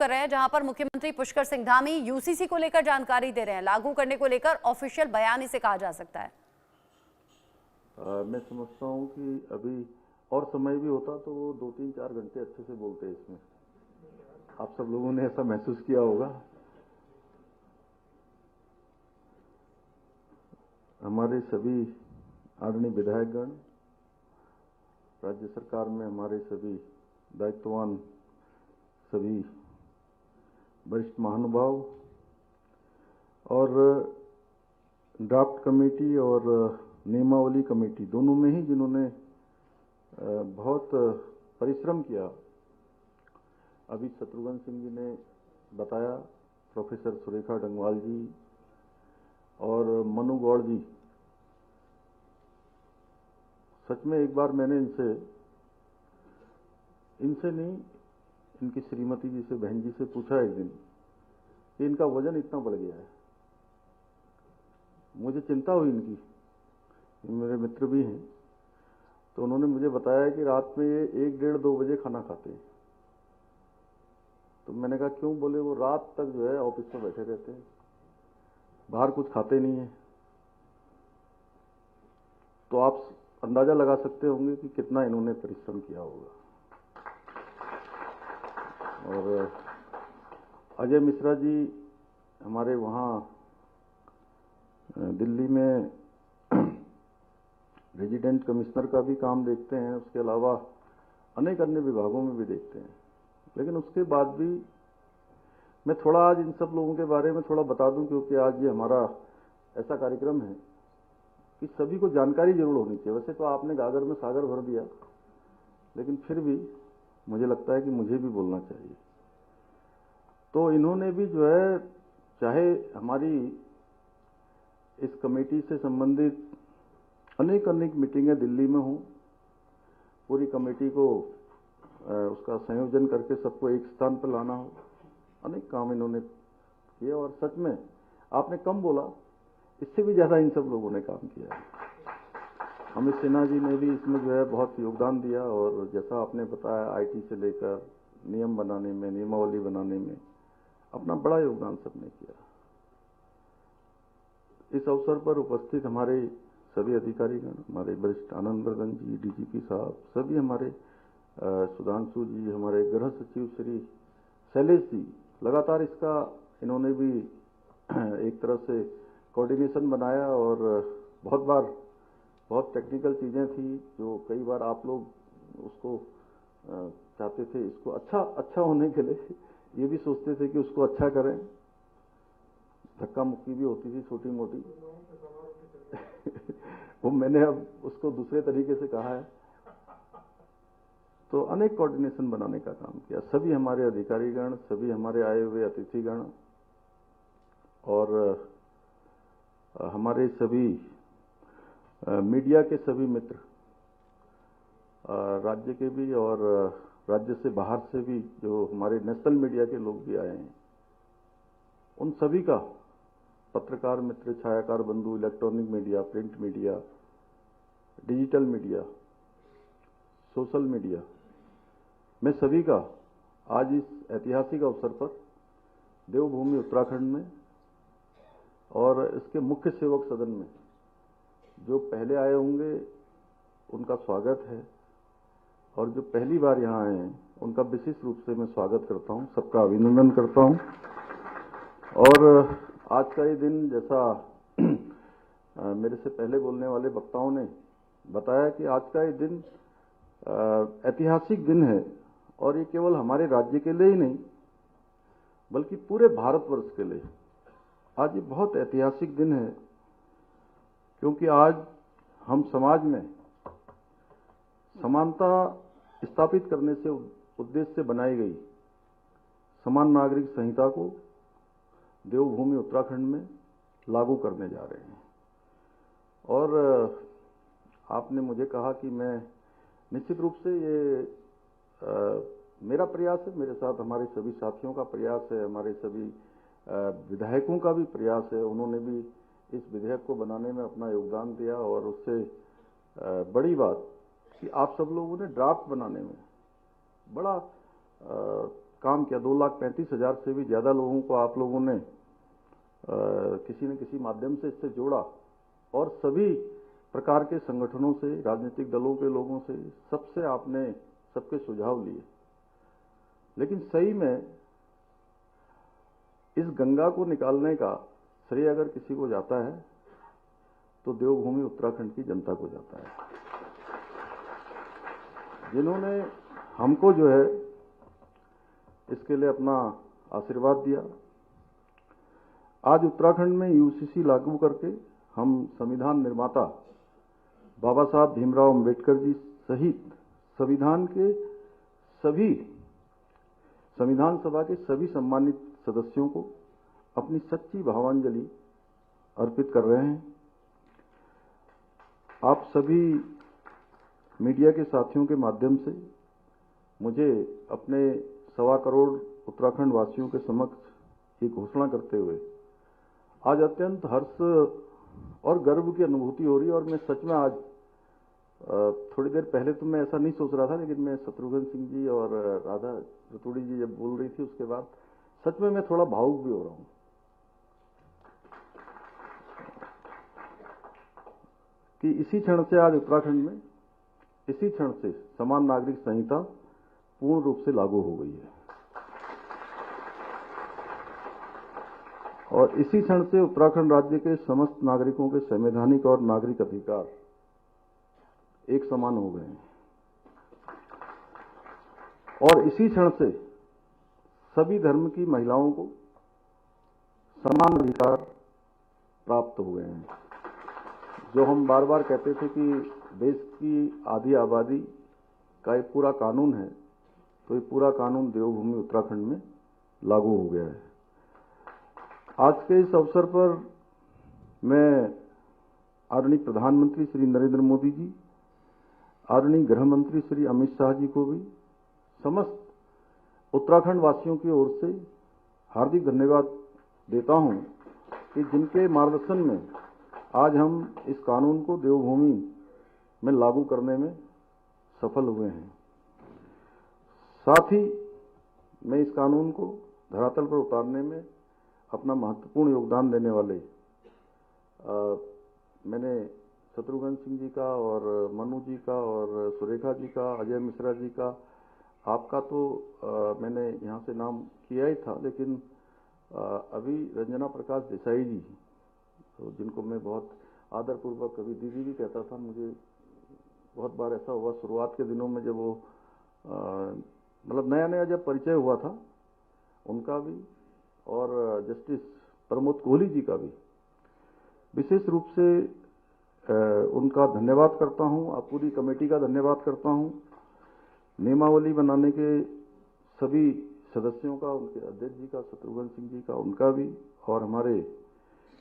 कर रहे हैं, जहां पर मुख्यमंत्री पुष्कर सिंह धामी यूसीसी को लेकर जानकारी दे रहे हैं। लागू करने को लेकर ऑफिशियल बयान इसे कहा जा सकता है। मैं समझता हूं कि अभी और समय भी होता तो वो 2-3-4 घंटे अच्छे से बोलते हैं। इसमें आप सब लोगों ने ऐसा महसूस किया होगा। हमारे सभी आदरणीय विधायकगण, राज्य सरकार में हमारे सभी दायित्ववान, सभी वरिष्ठ महानुभाव और ड्राफ्ट कमेटी और नियमावली कमेटी दोनों में ही जिन्होंने बहुत परिश्रम किया। अभी शत्रुघ्न सिंह जी ने बताया, प्रोफेसर सुरेखा डंगवाल जी और मनु गौड़ जी, सच में एक बार मैंने इनसे नहीं, इनकी श्रीमती जी से, बहन जी से पूछा एक दिन कि इनका वजन इतना बढ़ गया है। मुझे चिंता हुई इनकी, मेरे मित्र भी हैं, तो उन्होंने मुझे बताया कि रात में ये 1-1.5-2 बजे खाना खाते हैं। तो मैंने कहा क्यों? बोले वो रात तक जो है ऑफिस में बैठे रहते हैं, बाहर कुछ खाते नहीं है। तो आप अंदाजा लगा सकते होंगे कि कितना इन्होंने परिश्रम किया होगा। और अजय मिश्रा जी हमारे वहाँ दिल्ली में रेजिडेंट कमिश्नर का भी काम देखते हैं, उसके अलावा अनेक अन्य विभागों में भी देखते हैं। लेकिन उसके बाद भी मैं थोड़ा आज इन सब लोगों के बारे में थोड़ा बता दूं, क्योंकि आज ये हमारा ऐसा कार्यक्रम है कि सभी को जानकारी जरूर होनी चाहिए। वैसे तो आपने गागर में सागर भर दिया, लेकिन फिर भी मुझे लगता है कि मुझे भी बोलना चाहिए। तो इन्होंने भी जो है, चाहे हमारी इस कमेटी से संबंधित अनेक मीटिंगें दिल्ली में हों, पूरी कमेटी को उसका संयोजन करके सबको एक स्थान पर लाना हो, अनेक काम इन्होंने किए। और सच में आपने कम बोला, इससे भी ज्यादा इन सब लोगों ने काम किया है। अमित सिन्हा जी ने भी इसमें जो है बहुत योगदान दिया, और जैसा आपने बताया आईटी से लेकर नियम बनाने में, नियमावली बनाने में अपना बड़ा योगदान सबने किया। इस अवसर पर उपस्थित हमारे सभी अधिकारीगण, हमारे वरिष्ठ आनंदवर्धन जी, डीजीपी साहब, सभी हमारे सुधांशु जी, हमारे गृह सचिव श्री शैलेश जी, लगातार इसका इन्होंने भी एक तरह से कोऑर्डिनेशन बनाया। और बहुत टेक्निकल चीजें थी जो कई बार आप लोग उसको चाहते थे, इसको अच्छा होने के लिए ये भी सोचते थे कि उसको अच्छा करें। धक्का मुक्की भी होती थी छोटी मोटी वो मैंने अब उसको दूसरे तरीके से कहा है। तो अनेक कोऑर्डिनेशन बनाने का काम किया सभी हमारे अधिकारीगण, सभी हमारे आए हुए अतिथिगण, और हमारे सभी मीडिया के सभी मित्र, राज्य के भी और राज्य से बाहर से भी जो हमारे नेशनल मीडिया के लोग भी आए हैं, उन सभी का, पत्रकार मित्र, छायाकार बंधु, electronic media, print media, digital media, social media, मैं सभी का आज इस ऐतिहासिक अवसर पर देवभूमि उत्तराखंड में और इसके मुख्य सेवक सदन में जो पहले आए होंगे उनका स्वागत है, और जो पहली बार यहाँ आए हैं उनका विशेष रूप से मैं स्वागत करता हूँ, सबका अभिनंदन करता हूँ। और आज का ये दिन, जैसा मेरे से पहले बोलने वाले वक्ताओं ने बताया कि आज का ये दिन ऐतिहासिक दिन है, और ये केवल हमारे राज्य के लिए ही नहीं बल्कि पूरे भारतवर्ष के लिए आज ये बहुत ऐतिहासिक दिन है। क्योंकि आज हम समाज में समानता स्थापित करने से उद्देश्य से बनाई गई समान नागरिक संहिता को देवभूमि उत्तराखंड में लागू करने जा रहे हैं। और आपने मुझे कहा कि मैं निश्चित रूप से ये मेरा प्रयास है, मेरे साथ हमारे सभी साथियों का प्रयास है, हमारे सभी विधायकों का भी प्रयास है। उन्होंने भी इस विधेयक को बनाने में अपना योगदान दिया, और उससे बड़ी बात कि आप सब लोगों ने ड्राफ्ट बनाने में बड़ा काम किया। 2,35,000 से भी ज़्यादा लोगों को आप लोगों ने किसी न किसी माध्यम से इससे जोड़ा और सभी प्रकार के संगठनों से, राजनीतिक दलों के लोगों से, सबसे आपने सबके सुझाव लिए। लेकिन सही में इस गंगा को निकालने का श्रेय अगर किसी को जाता है तो देवभूमि उत्तराखंड की जनता को जाता है, जिन्होंने हमको जो है इसके लिए अपना आशीर्वाद दिया। आज उत्तराखंड में यूसीसी लागू करके हम संविधान निर्माता बाबा साहब भीमराव अंबेडकर जी सहित संविधान सभा के सभी सम्मानित सदस्यों को अपनी सच्ची भावांजलि अर्पित कर रहे हैं। आप सभी मीडिया के साथियों के माध्यम से मुझे अपने 1.25 करोड़ उत्तराखंड वासियों के समक्ष ये घोषणा करते हुए आज अत्यंत हर्ष और गर्व की अनुभूति हो रही है। और मैं सच में आज थोड़ी देर पहले तो मैं ऐसा नहीं सोच रहा था, लेकिन मैं शत्रुघ्न सिंह जी और राधा रतूड़ी जी जब बोल रही थी उसके बाद सच में मैं थोड़ा भावुक भी हो रहा हूं कि इसी क्षण से आज उत्तराखंड में इसी क्षण से समान नागरिक संहिता पूर्ण रूप से लागू हो गई है और इसी क्षण से उत्तराखंड राज्य के समस्त नागरिकों के संवैधानिक और नागरिक अधिकार एक समान हो गए हैं और इसी क्षण से सभी धर्म की महिलाओं को समान अधिकार प्राप्त हो गए हैं। जो हम बार बार कहते थे कि देश की आधी आबादी का एक पूरा कानून है, तो ये पूरा कानून देवभूमि उत्तराखंड में लागू हो गया है। आज के इस अवसर पर मैं आदरणीय प्रधानमंत्री श्री नरेंद्र मोदी जी, आदरणीय गृह मंत्री श्री अमित शाह जी को भी समस्त उत्तराखंड वासियों की ओर से हार्दिक धन्यवाद देता हूं कि जिनके मार्गदर्शन में आज हम इस कानून को देवभूमि में लागू करने में सफल हुए हैं। साथ ही मैं इस कानून को धरातल पर उतारने में अपना महत्वपूर्ण योगदान देने वाले मैंने शत्रुघ्न सिंह जी का और मनु जी का और सुरेखा जी का, अजय मिश्रा जी का, आपका तो मैंने यहाँ से नाम किया ही था, लेकिन अभी रंजना प्रकाश देसाई जी, तो जिनको मैं बहुत आदरपूर्वक कभी दीदी भी कहता था, मुझे बहुत बार ऐसा हुआ शुरुआत के दिनों में जब वो मतलब नया नया जब परिचय हुआ था, उनका भी और जस्टिस प्रमोद कोहली जी का भी विशेष रूप से उनका धन्यवाद करता हूं। आप पूरी कमेटी का धन्यवाद करता हूं। नियमावली बनाने के सभी सदस्यों का, उनके अध्यक्ष जी का, शत्रुघ्न सिंह जी का, उनका भी, और हमारे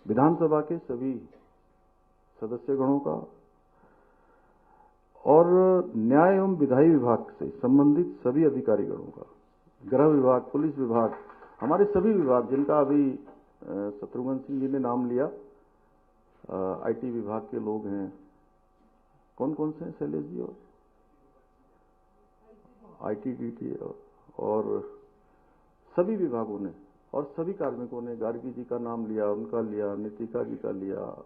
विधानसभा के सभी सदस्यगणों का, और न्याय एवं विधायी विभाग से संबंधित सभी अधिकारीगणों का, गृह विभाग, पुलिस विभाग, हमारे सभी विभाग जिनका अभी शत्रुघ्न सिंह जी ने नाम लिया, आईटी विभाग के लोग हैं, कौन कौन से हैं शैलेश जी, और आईटीडीटी और सभी विभागों ने और सभी कार्मिकों ने, गार्गी जी का नाम लिया, उनका लिया, नीतिका जी का लिया,